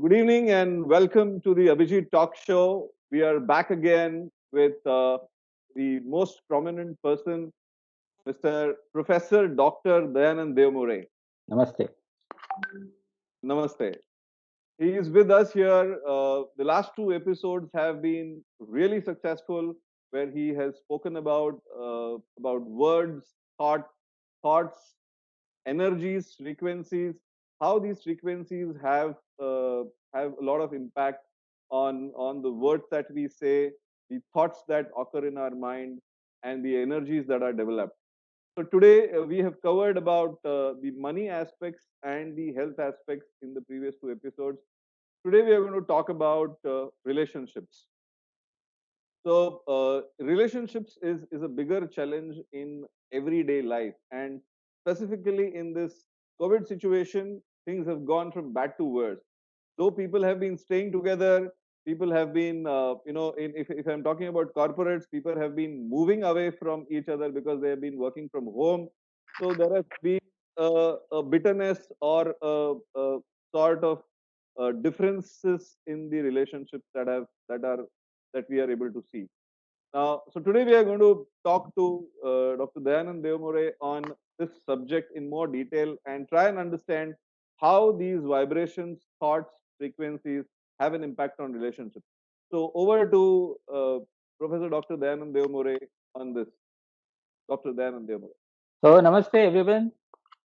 Good evening and welcome to the Abhijit Talk Show. We are back again with the most prominent person, Mr. Professor Dr. Dayanand Devamure. Namaste. Namaste. He is with us here. The last two episodes have been really successful, where he has spoken about words, thoughts, energies, frequencies, how these frequencies have a lot of impact on the words that we say, the thoughts that occur in our mind, and the energies that are developed. So today we have covered about the money aspects and the health aspects in the previous two episodes. Today we are going to talk about relationships. So relationships is a bigger challenge in everyday life, and specifically in this COVID situation, things have gone from bad to worse. Though people have been staying together, people have been, if I'm talking about corporates, people have been moving away from each other because they have been working from home. So there has been a bitterness or a sort of differences in the relationships that we are able to see. So today we are going to talk to Dr. Dayanand Devamure on this subject in more detail and try and understand how these vibrations, thoughts, frequencies have an impact on relationships. So over to Professor Dr. Dayanand Devamure on this. Dr. Dayanand Devamure. So, namaste everyone.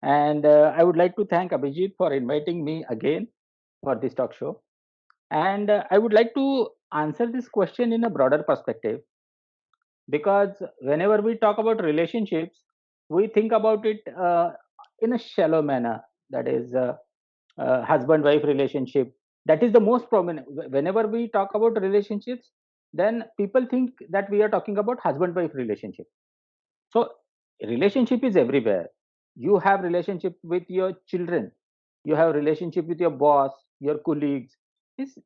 And I would like to thank Abhijit for inviting me again for this talk show. And I would like to answer this question in a broader perspective because whenever we talk about relationships, we think about it in a shallow manner. That is, husband wife relationship. That is the most prominent. Whenever we talk about relationships, then people think that we are talking about husband wife relationship. So relationship is everywhere. You have relationship with your children, you have relationship with your boss, your colleagues.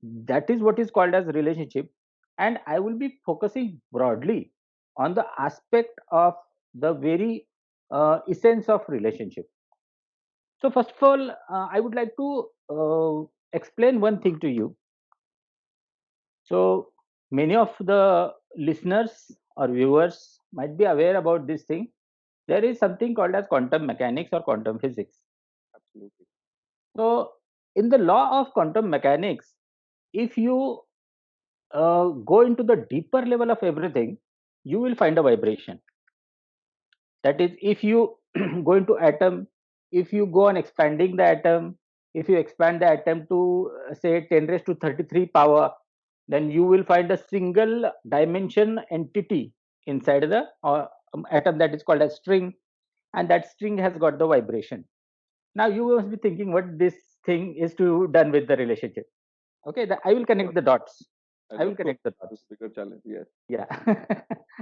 That is what is called as relationship. And I will be focusing broadly on the aspect of the very essence of relationship. So first of all, I would like to explain one thing to you. So many of the listeners or viewers might be aware about this thing. There is something called as quantum mechanics or quantum physics. Absolutely. So in the law of quantum mechanics, if you go into the deeper level of everything, you will find a vibration. That is, if you go into atom, if you go on expanding the atom, if you expand the atom to say 10 raised to 33 power, then you will find a single dimension entity inside the atom, that is called a string, and that string has got the vibration. Now you must be thinking what this thing is to done with the relationship. Okay, I will connect the dots. I And will of course, connect the this dots. bigger challenge. Yes. Yeah,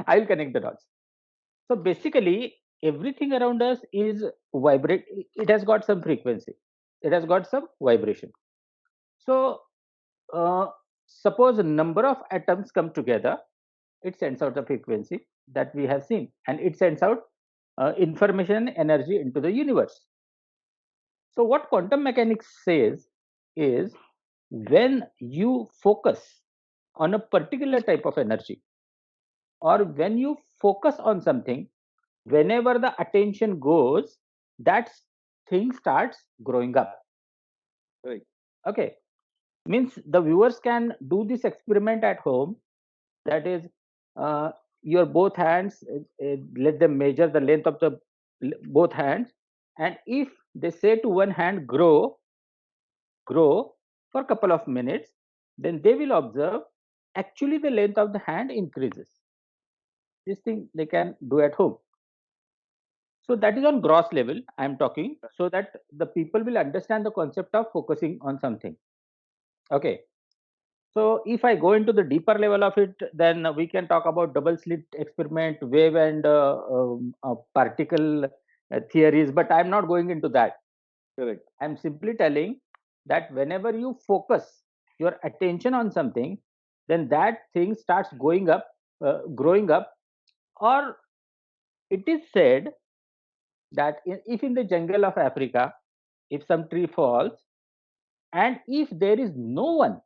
I will connect the dots. So basically, everything around us is vibrate. It has got some frequency. It has got some vibration. So uh, suppose a number of atoms come together, it sends out the frequency that we have seen, and it sends out information, energy into the universe. So what quantum mechanics says is when you focus on a particular type of energy, or when you focus on something, whenever the attention goes, that thing starts growing up. Right. Okay, means the viewers can do this experiment at home. That is, uh, your both hands, let them measure the length of the both hands, and if they say to one hand grow for a couple of minutes, then they will observe actually the length of the hand increases. This thing they can do at home. So that is on gross level I am talking, so that the people will understand the concept of focusing on something. Okay, so if I go into the deeper level of it, then we can talk about double slit experiment, wave and particle theories, but I am not going into that. Correct. I am simply telling that whenever you focus your attention on something, then that thing starts going up, growing up. Or it is said that if in the jungle of Africa, if some tree falls, And if there is no one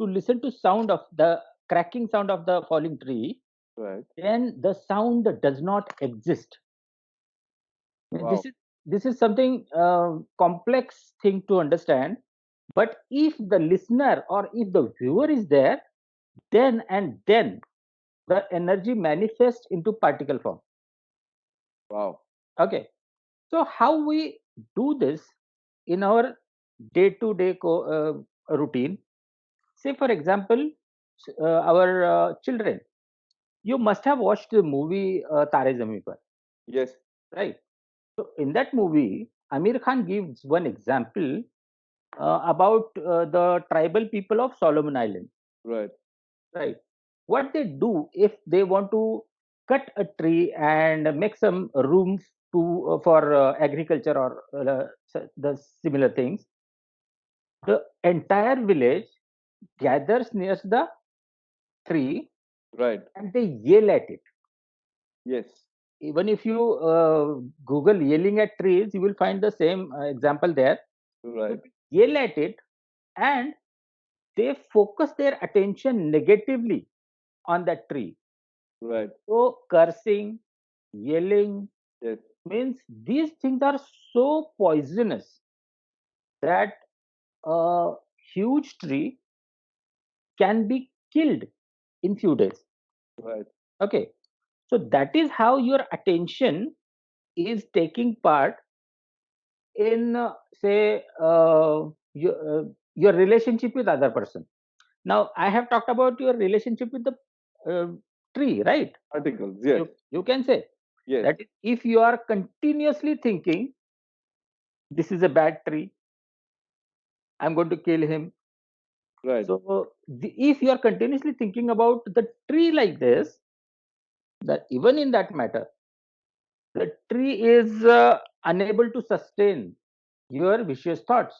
to listen to sound of the cracking sound of the falling tree, Right. then the sound does not exist. Wow. This is something complex thing to understand. But if the listener or if the viewer is there, then the energy manifests into particle form. Wow. Okay. So how we do this in our day-to-day routine? Say, for example, our children. You must have watched the movie Tare Zameen Par, Yes. right? So in that movie, Amir Khan gives one example about the tribal people of Solomon Island, Right. right? What they do if they want to cut a tree and make some room to for agriculture or the similar things, the entire village gathers near the tree Right. and they yell at it. Yes. Even if you Google yelling at trees, you will find the same example there. So Right. they yell at it and they focus their attention negatively on that tree. Right. So cursing, yelling Yes. means these things are so poisonous that a huge tree can be killed in few days. Right. Okay, so that is how your attention is taking part in say your relationship with other person. Now I have talked about your relationship with the uh, tree, right? Articles. Yes. You can say Yes. that if you are continuously thinking this is a bad tree, I'm going to kill him. Right. So if you are continuously thinking about the tree like this, that even in that matter, the tree is unable to sustain your vicious thoughts.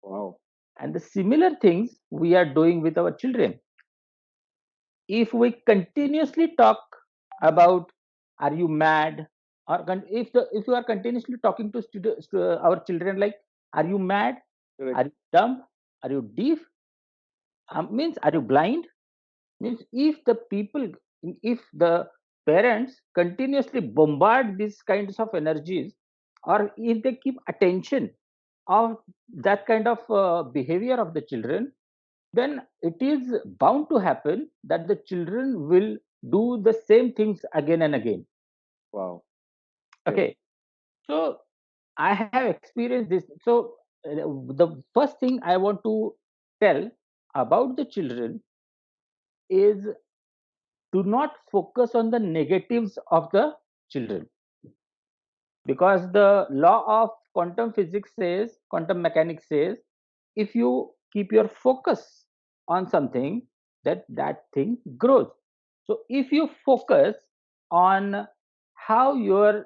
Wow. And the similar things we are doing with our children. If we continuously talk about are you mad, or if you are continuously talking to our children like are you mad, are Correct. you dumb, are you deaf, means are you blind, means if the parents continuously bombard these kinds of energies, or if they keep attention of that kind of behavior of the children, then it is bound to happen that the children will do the same things again and again. Wow. Yes. Okay, so I have experienced this. So the first thing I want to tell about the children is do not focus on the negatives of the children, because the law of quantum mechanics says, if you keep your focus on something, that thing grows. So if you focus on how your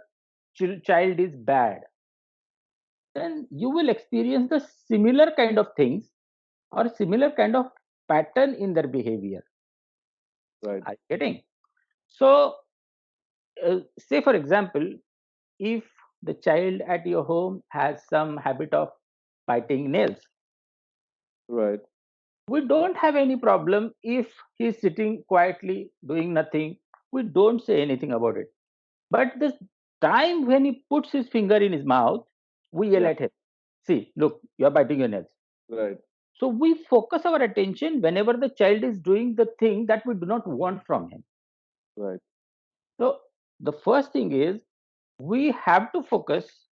child is bad, then you will experience the similar kind of things or similar kind of pattern in their behavior. Right. Are you getting? So say for example, if the child at your home has some habit of biting nails, Right. we don't have any problem if he's sitting quietly doing nothing. We don't say anything about it. But the time when he puts his finger in his mouth, we yell Yeah. at him. See, look, you're biting your nails. Right. So we focus our attention whenever the child is doing the thing that we do not want from him. Right. So the first thing is we have to focus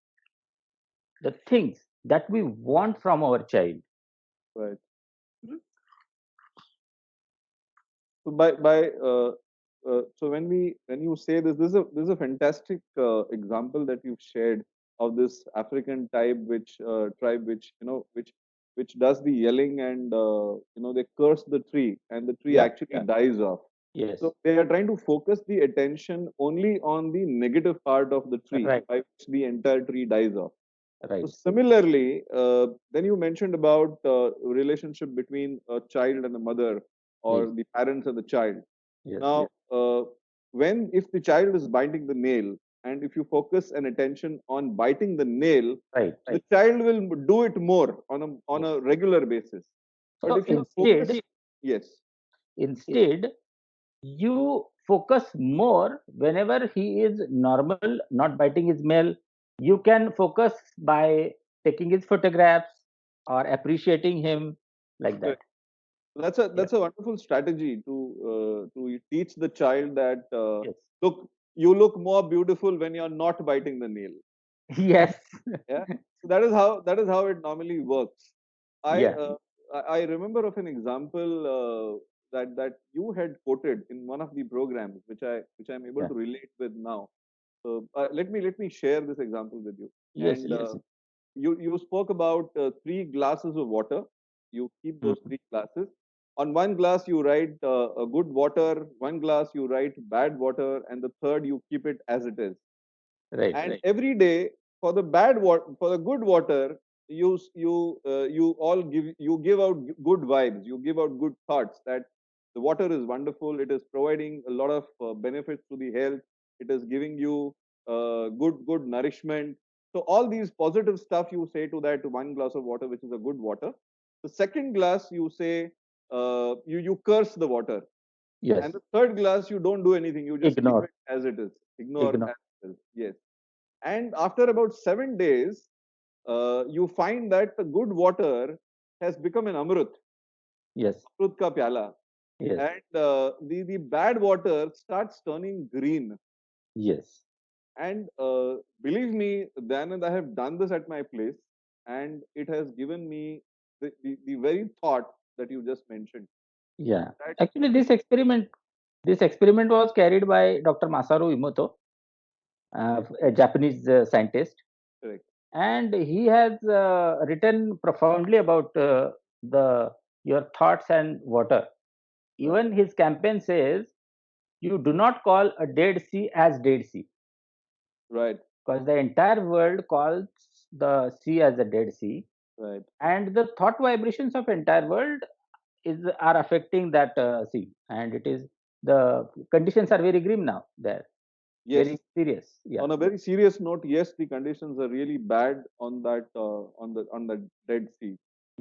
the things that we want from our child. Right. Hmm? So so when you say this is a fantastic example that you've shared of this African tribe which which does the yelling and they curse the tree and the tree Yeah, actually yeah, dies off. yes, So they are trying to focus the attention only on the negative part of the tree right, by which the entire tree dies off. So right, similarly, then you mentioned about relationship between a child and a mother yes, or the parents and the child. yes, Now, yes, when if the child is biting the nail and if you focus an attention on biting the nail, Right. the child will do it more on a regular basis. But So if you focus, yes, instead, you focus more whenever he is normal, not biting his nail. You can focus by taking his photographs or appreciating him like that. that's a wonderful strategy to teach the child that Yes. look, you look more beautiful when you're not biting the nail. Yes. Yeah, so that is how it normally works. I Yeah. uh, I remember of an example that you had quoted in one of the programs, which I'm able Yeah. to relate with now. So let me share this example with you. Yes. And Yes. you spoke about three glasses of water. You keep those Mhm. three glasses. On one glass you write a good water. One glass you write bad water, and the third you keep it as it is. Right. And every day for the bad water, for the good water, you give out good vibes. You give out good thoughts that the water is wonderful. It is providing a lot of benefits to the health. It is giving you good nourishment. So all these positive stuff you say to that one glass of water, which is a good water. The second glass you say you curse the water, Yes. and the third glass you don't do anything. You just keep Ignore. it as it is. Ignore Ignore. as it is. Yes. And after about 7 days, you find that the good water has become an amrut, Yes. amrut ka pyala, Yes. and the bad water starts turning green. Yes. And believe me, Dayanand, I have done this at my place, and it has given me the very thought that you just mentioned. Yeah. That Actually, this experiment was carried by Dr. Masaru Emoto, a Japanese scientist, correct. and he has written profoundly about the your thoughts and water. Right. Even his campaign says you do not call a dead sea as dead sea, Right. because the entire world calls the sea as a dead sea, Right. and the thought vibrations of entire world are affecting that sea, and it is the conditions are very grim now there, Yes. very serious. Yeah. On a very serious note, yes, the conditions are really bad on that on the Dead Sea.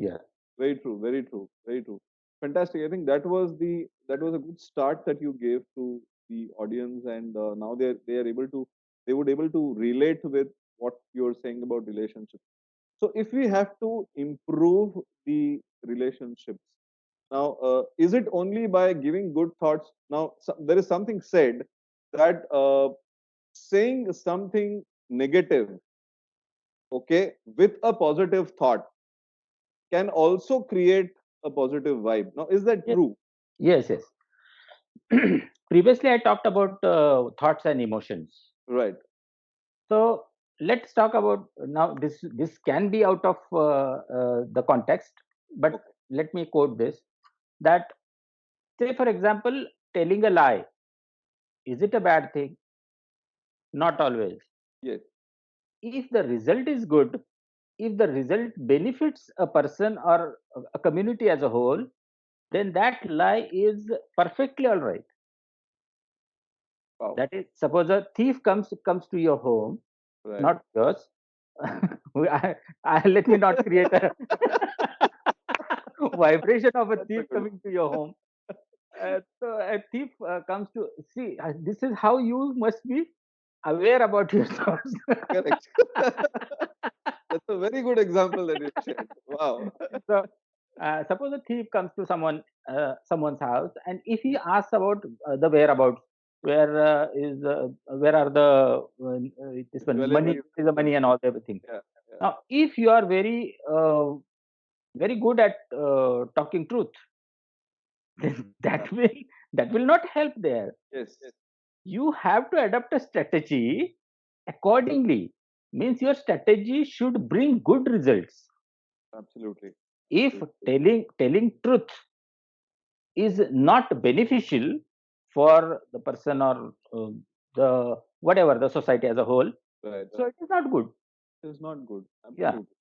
Yeah. Very true, very true, very true. Fantastic. I think that was a good start that you gave to the audience, and now they are able to they would able to relate with what you're saying about relationships. So if we have to improve the relationships now, is it only by giving good thoughts? Now, there is something said that saying something negative, okay, with a positive thought can also create a positive vibe. Now, is that Yes. true? Yes. Yes. Previously, I talked about thoughts and emotions. Right. So let's talk about now. This can be out of the context, but Okay. let me quote this: that, say for example, telling a lie, is it a bad thing? Not always. Yes. If the result is good, if the result benefits a person or a community as a whole, then that lie is perfectly all right. Wow. That is, suppose a thief comes to your home, Right. not yours. Let me not create a vibration of a That's a thief good one. coming to your home. So a thief comes to see. This is how you must be aware about yourself. Correct. That's a very good example that you shared. Wow. So, suppose a thief comes to someone's house, and if he asks about the whereabouts, where are the this one money, Jewelry. is the money and all everything. Yeah. Yeah. Now, if you are very good at talking truth, then that will not help there. Yes. You have to adapt a strategy accordingly. Means your strategy should bring good results. Absolutely. If telling truth is not beneficial for the person or the whatever the society as a whole, Right. so it is not good. It's not good. Yeah, Absolutely.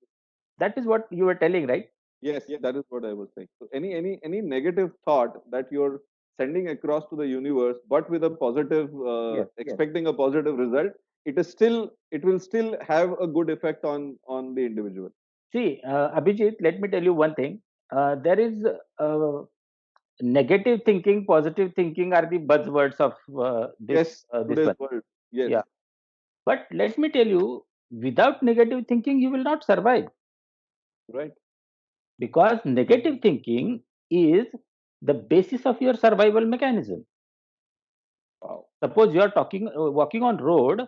that is what you were telling, right? Yes, that is what I was saying. So any negative thought that you're sending across to the universe, but with a positive, Yes, yes, expecting a positive result, it will still have a good effect on the individual. See, Abhijit, let me tell you one thing. There is negative thinking, positive thinking are the buzzwords of Yes, this today's one. world. Yes, Yeah. But let me tell you, without negative thinking, you will not survive, right. because negative thinking is the basis of your survival mechanism. Wow. Suppose you are walking on road,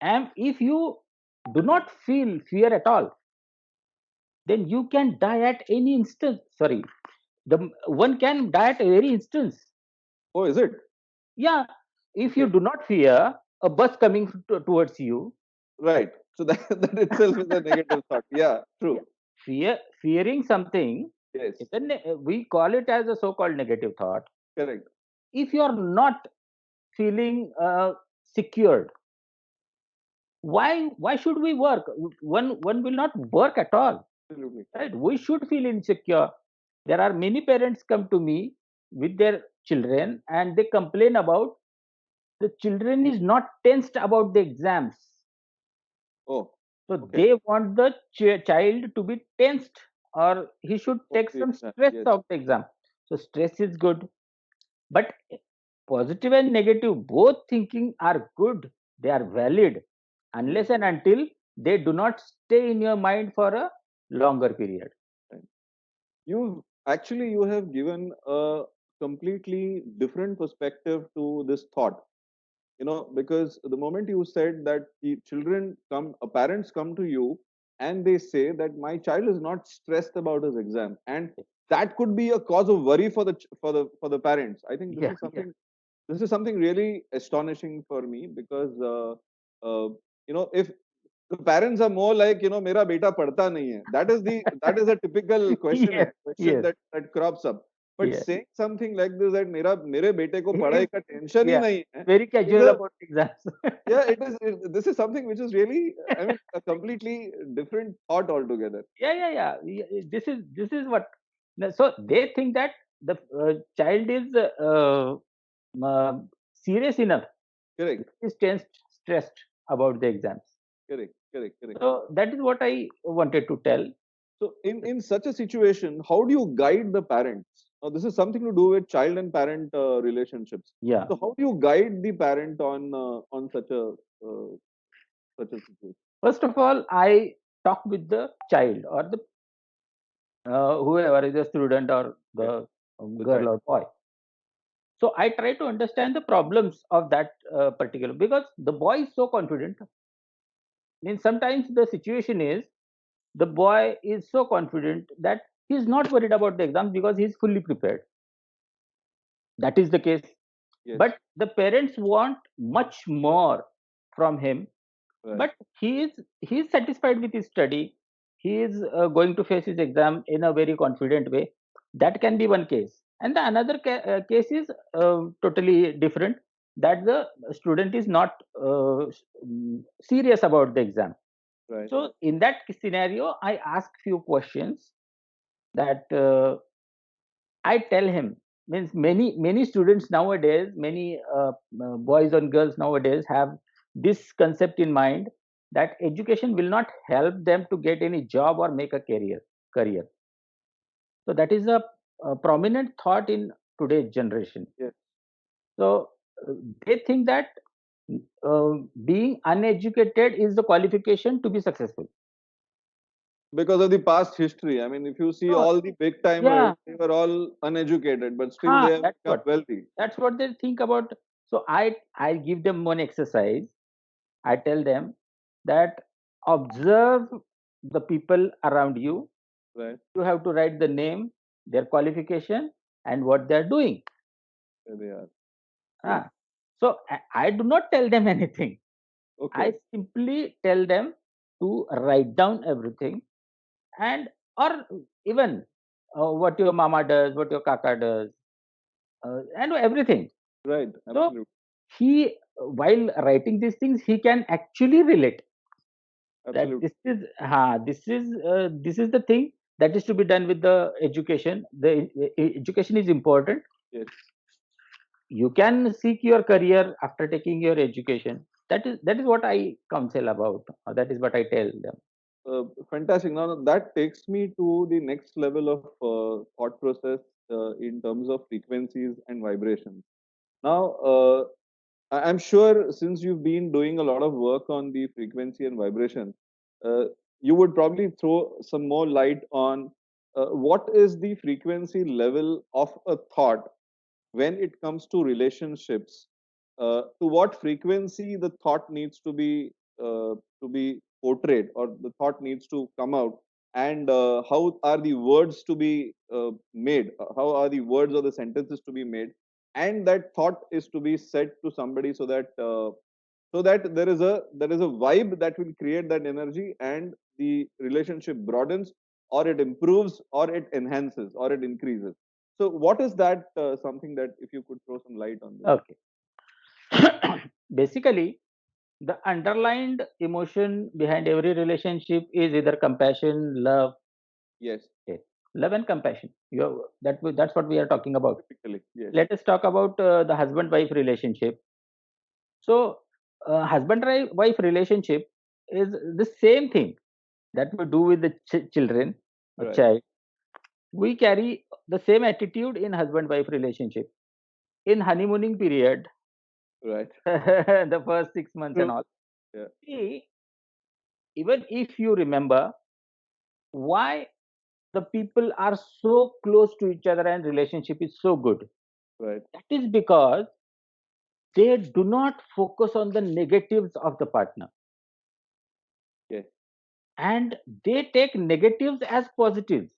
and if you do not feel fear at all, then you can die at any instant. Sorry, the one can die at every instance. Oh, is it? Yeah, if you Okay. do not fear a bus coming towards you, Right. So that that itself is a negative thought. Yeah, yeah, true. fearing something, Yes, we call it as a so-called negative thought. correct. If you are not feeling secured, why should we work? One will not work at all, Absolutely. right? We should feel insecure. There are many parents come to me with their children, and they complain about the children is not tensed about the exams. Oh, So okay. they want the child to be tensed, or he should Oh, take the some exam. stress Yes, of the exam. So stress is good, but positive and negative both thinking are good. They are valid yes. unless and until they do not stay in your mind for a longer period. Right. You have given a completely different perspective to this thought. Because the moment you said that the parents come to you and they say that my child is not stressed about his exam, and that could be a cause of worry for the parents. I think Yeah, yeah, this is something really astonishing for me, because if the parents are more like, mera beta padta nahi hai, that is a typical yes, question yes, that crops up. But yes. saying something like this, that mere bete ko He padhai is, ka tension hi yeah, nahi hai, very is casual a about exams. yeah, this is something which is really, I mean, a completely different thought altogether. Yeah, yeah, yeah. This is what. So they think that the child is serious enough, Correct, is tensed, stressed about the exams. correct, correct, correct. So that is what I wanted to tell. So in such a situation, how do you guide the parents? Now, this is something to do with child and parent relationships. Yeah. So how do you guide the parent on uh, such a situation? First of all, I talk with the child or the whoever is a student or Okay, the the girl child. or boy. So I try to understand the problems of that particular, because the boy is so confident. Means sometimes the situation is the boy is so confident that he is not worried about the exams because he is fully prepared. That is the case. Yes, But the parents want much more from him. right, But he is satisfied with his study. He is going to face his exam in a very confident way. That can be one case. And the another case is totally different. That the student is not serious about the exam. right, So in that scenario, I ask few questions that I tell him. Means many students nowadays, many boys and girls nowadays have this concept in mind that education will not help them to get any job or make a career. So that is a prominent thought in today's generation. yes. So uh, they think that uh, being uneducated is the qualification to be successful. Because of the past history. I mean, if you see So all the big timers, yeah, they were all uneducated, but still they have that's become what wealthy. they think about. So I give them one exercise. I tell them that observe the people around you. Right? You have to write the name, their qualification, and what they are doing. There they are. Yes. Ah, so I do not tell them anything. I Okay. simply tell them to write down everything, and or even what your mama does, what your kaka does, and everything. Right. So Absolutely. he, while writing these things, he can actually relate that Absolutely. this is the thing that is to be done with the education. The education is important. Yes. You can seek your career after taking your education, That is what I counsel about, or that is what I tell them. Fantastic. Now that takes me to the next level of thought process in terms of frequencies and vibrations. Now, I'm sure since you've been doing a lot of work on the frequency and vibration, uh, you would probably throw some more light on what is the frequency level of a thought when it comes to relationships. To what frequency the thought needs to be portrayed, or the thought needs to come out, and how are the words to be made? How are the words or the sentences to be made? And that thought is to be said to somebody so that there is a vibe that will create that energy, and the relationship broadens, or it improves, or it enhances, or it increases. So what is that something that, if you could throw some light on this? Okay. Basically, the underlined emotion behind every relationship is either compassion, love. Yes, Okay. Love and compassion. That's what we are talking about. typically, yes. Let us talk about the husband-wife relationship. So, husband-wife relationship is the same thing that we do with the children or Right, child. We carry the same attitude in husband-wife relationship. In honeymooning period, right. the first 6 months and True. all. Yeah, See, even if you remember why the people are so close to each other and relationship is so good, right. that is because they do not focus on the negatives of the partner, Yes, and they take negatives as positives.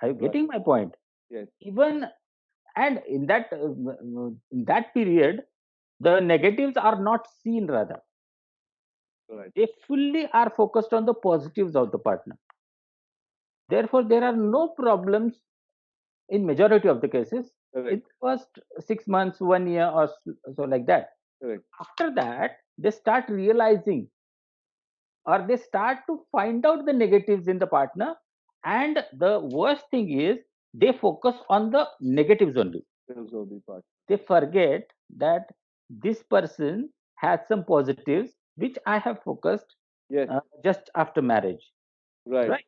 Are you right. getting my point? Yes, Even, and in that period, the negatives are not seen, rather right. they fully are focused on the positives of the partner. Therefore, there are no problems in majority of the cases in Correct, the first 6 months, 1 year, or so, like that. correct. After that, they start realizing, or they start to find out the negatives in the partner, and the worst thing is they focus on the negatives only. Those are the part. They forget that this person has some positives which I have focused Yes, just after marriage, right. right?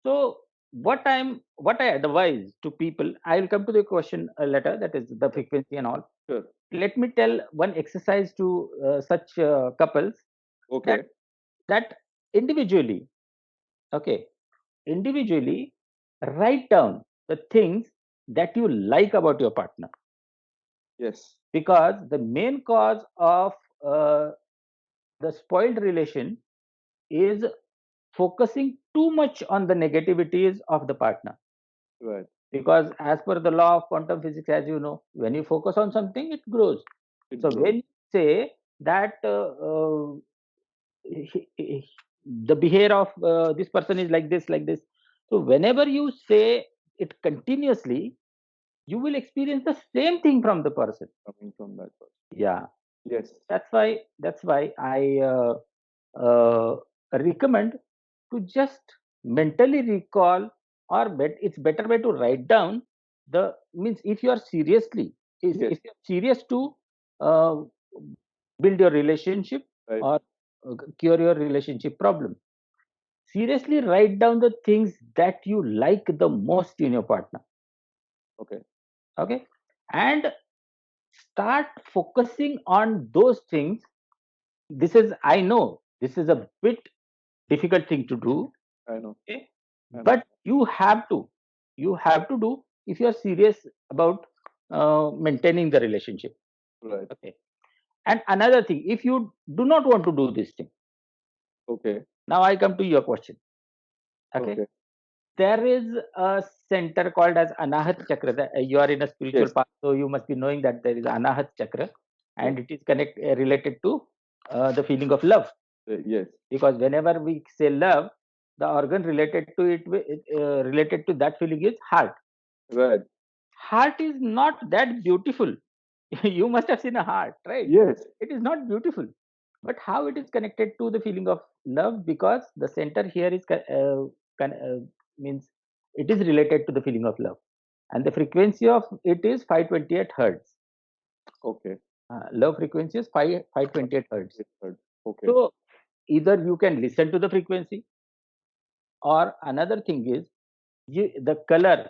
So what I advise to people, I will come to the question later, that is the Sure, frequency and all. sure. Let me tell one exercise to such couples, that Okay, that individually, okay, individually write down the things that you like about your partner, yes, because the main cause of uh, the spoiled relation is focusing too much on the negativities of the partner. right. Because as per the law of quantum physics, as you know, when you focus on something, it grows. It So grows. when you say that the behavior of this person is like this, like this, so whenever you say it continuously, you will experience the same thing from the person. Coming from that person. Yeah, Yes, that's why I uh, recommend to just mentally recall, or it's better way to write down the, means if you are seriously, yes, if you're serious to uh, build your relationship, right. or cure your relationship problem, seriously write down the things that you like the most in your partner. Okay, Okay, and start focusing on those things. This is, I know this is a bit difficult thing to do. I know, Okay, I know. but you have to do if you are serious about maintaining the relationship. Right. Okay, and another thing, if you do not want to do this thing, Okay, now I come to your question. Okay, okay. there is a center called as anahat chakra. You are in a spiritual Yes, path, so you must be knowing that there is anahat chakra, yes, and it is related to the feeling of love. yes. Because whenever we say love, the organ related to related to that feeling is heart. Right. Heart is not that beautiful. You must have seen a heart, right? Yes, It is not beautiful. But how it is connected to the feeling of love? Because the center here is means it is related to the feeling of love, and the frequency of it is 528 hertz. okay. Low frequency is 528 hertz. Okay. So either you can listen to the frequency, or another thing is the color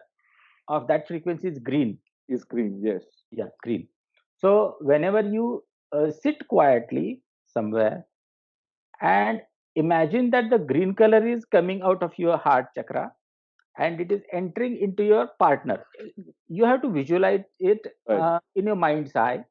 of that frequency is green. Is green, yes. Yeah, green. So whenever you sit quietly somewhere and imagine that the green color is coming out of your heart chakra and it is entering into your partner, you have to visualize it Right. in your mind's eye.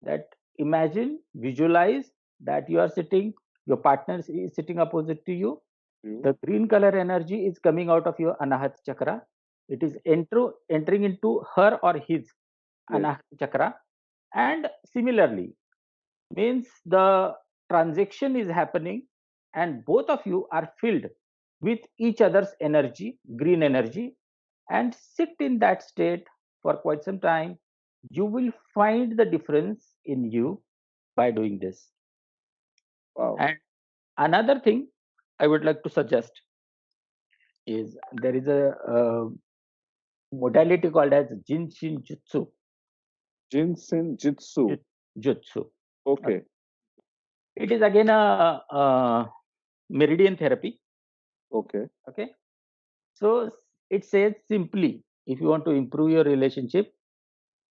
That imagine, visualize that you are sitting, your partner is sitting opposite to you. You. The green color energy is coming out of your anahat chakra. It is entering into her or his Yes. anahat chakra, and similarly means the transaction is happening, and both of you are filled with each other's energy, green energy, and sit in that state for quite some time. You will find the difference in you by doing this. Wow. And another thing I would like to suggest is there is a modality called as Jinshin Jutsu. Jinsen Jitsu. Jutsu. Okay. It is again a meridian therapy. Okay. Okay. So it says simply, if you want to improve your relationship,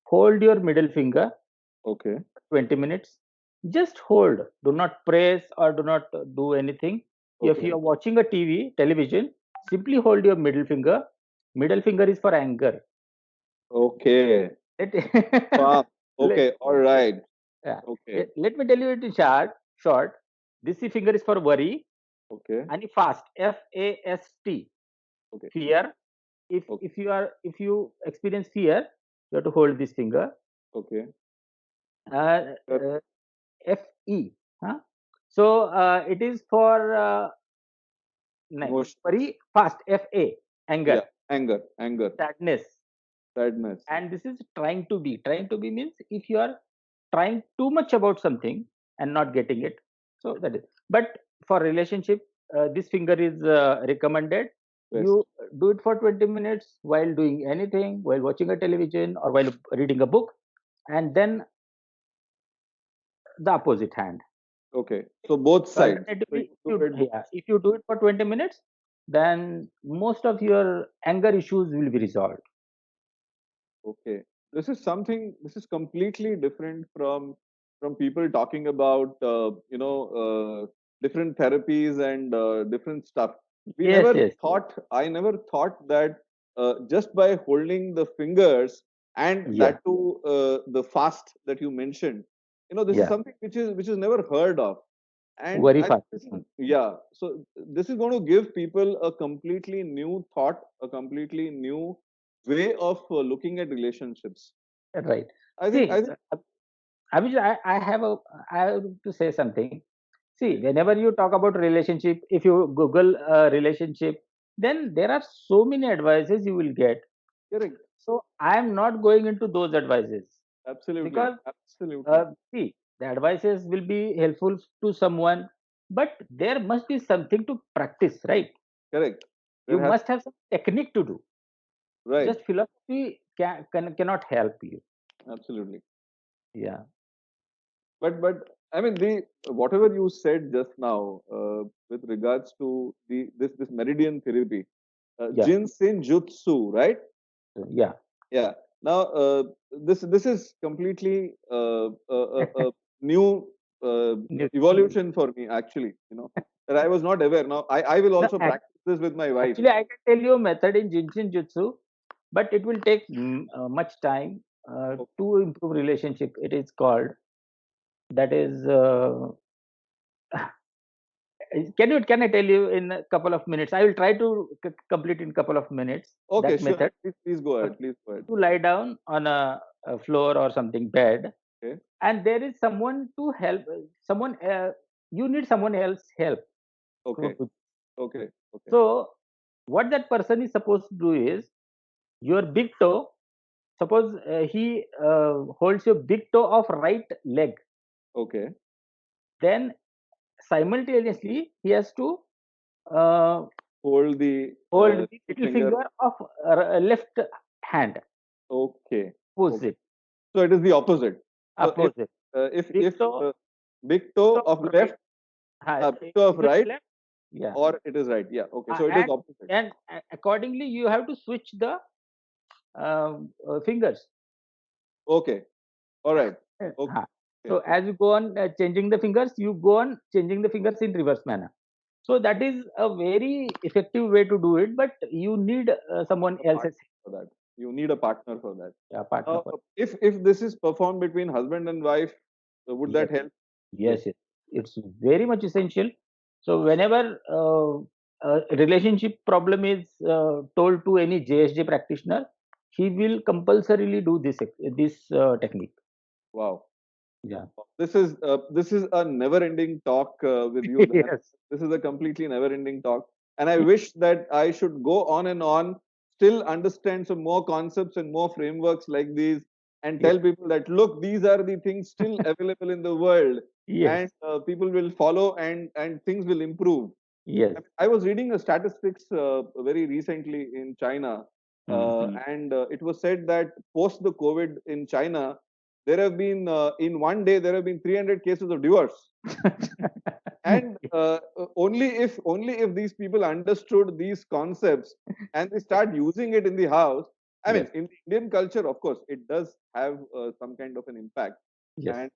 hold your middle finger Okay. 20 minutes. Just hold. Do not press or do not do anything. If Okay. you are watching a television, simply hold your middle finger. Middle finger is for anger. Okay. Let, Wow. let, Okay. All right. yeah. Okay. Let me tell you it in short. This finger is for worry. Okay. And fast, FAST, Okay. fear. Okay. If you experience fear, you have to hold this finger. Okay. Uh, Sure. uh, FE. Huh? So it is for Emotion. worry, fast, FA, anger, Yeah. Anger. Anger. sadness. Sadness. And this is trying to be. Trying to be means if you are trying too much about something and not getting it. So that is. But for relationship, this finger is recommended. Yes. You do it for 20 minutes while doing anything, while watching a television or while reading a book, and then the opposite hand. Okay. So both So sides. So alternatively, you do it both. if you do it for 20 minutes, then most of your anger issues will be resolved. Okay. This is completely different from people talking about different therapies and different stuff. Yes, yes, I never thought that just by holding the fingers and yeah, that too the fast that you mentioned, this is yeah. something which is never heard of. And Very I think fast. this is, yeah, so this is going to give people a completely new thought, a completely new way of looking at relationships. Right. I See, think Abhijit, I have to say something. See, whenever you talk about relationship, if you Google relationship, then there are so many advices you will get. correct, So I am not going into those advices absolutely, because absolutely, see, the advices will be helpful to someone, but there must be something to practice, right? correct. You There has must have some technique to do. right, Just philosophy cannot help you. absolutely. Yeah. But I mean the whatever you said just now with regards to this meridian therapy, Yeah. Jinsen Jutsu, right? Yeah. Yeah. Now, this is completely a new New- evolution for me, actually. That I was not aware. Now, I will No, also practice this with my wife. actually, I can tell you a method in Jinshin Jutsu, but it will take much time O- to improve relationship. It is called, that is, can I tell you in a couple of minutes? I will try to complete in couple of minutes Okay, that sure. method. Please go Okay. ahead. Please go ahead. To lie down on a floor or something bed, Okay. and there is someone to help. Someone you need someone else help. Okay. Okay. Okay. So what that person is supposed to do is your big toe. Suppose he holds your big toe of right leg, Okay. then simultaneously he has to uh, Hold the hold the little finger. finger of left hand, Okay. push Okay. it. So it is the opposite. So opposite. Big if toe, big big toe toe of right. left, big toe of If it's right, left, yeah. or it is right. Yeah. Okay. So it is And opposite. accordingly, you have to switch the fingers. Okay. All right. Okay. Huh. Okay. So as you go on changing the fingers, you go on changing the fingers in reverse manner. So that is a very effective way to do it, but you need someone A partner else's for that. You need a partner for that. partner for. If this is performed between husband and wife, would Yes, that help? Great. yes, yes. It's very much essential. So whenever a relationship problem is told to any JSJ practitioner, he will compulsorily do this technique. Wow. Yeah. This is a never-ending talk with you. Dan. Yes. This is a completely never-ending talk, and I wish that I should go on and on, still understand some more concepts and more frameworks like these, and Yes. tell people that look, these are the things still available in the world, Yes. and people will follow, and things will improve. Yes. I was reading a statistics very recently in China, Mhm. and it was said that post the COVID in China, there have been in one day there have been 300 cases of divorce, and only if these people understood these concepts and they start using it in the house. I mean, Yes. in the Indian culture, of course, it does have some kind of an impact, Yes. and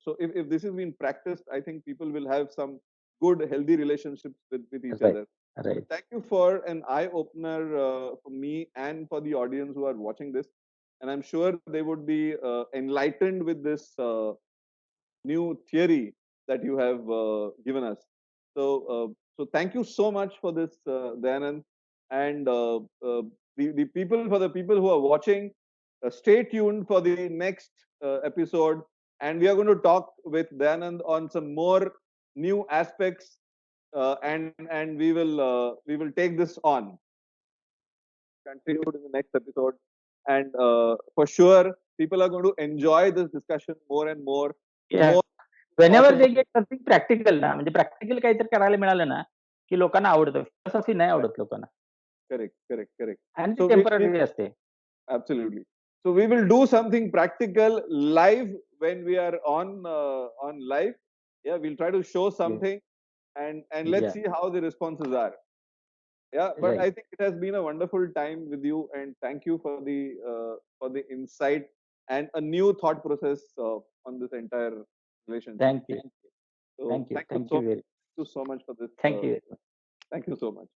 so if this is being practiced, I think people will have some good, healthy relationships with each Right. other. So Right. thank you for an eye opener for me and for the audience who are watching this. And I'm sure they would be enlightened with this new theory that you have given us. So thank you so much for this, Dayanand. And for the people who are watching, stay tuned for the next episode. And we are going to talk with Dayanand on some more new aspects, and we will take this on continued in the next episode. And for sure, people are going to enjoy this discussion more and more. The Yeah. more talk Whenever they about get something practical ना, म्हणजे practical काहीतरी करायला मिळालं ना, की लोकांना आवडतं. Philosophy नाही right, आवडत लोकांना correct. आणि ती So we टेम्पररी असते. absolutely. So we will do something practical live when we are on live. Yeah, we'll try to show Yes. something, and let's Yeah. see how the responses are. Yeah, but Right. I think it has been a wonderful time with you, and thank you for the insight and a new thought process on this entire relationship. Thank you. So Thank you. thank Thank you very. you so much for this. Thank you. Thank you so much.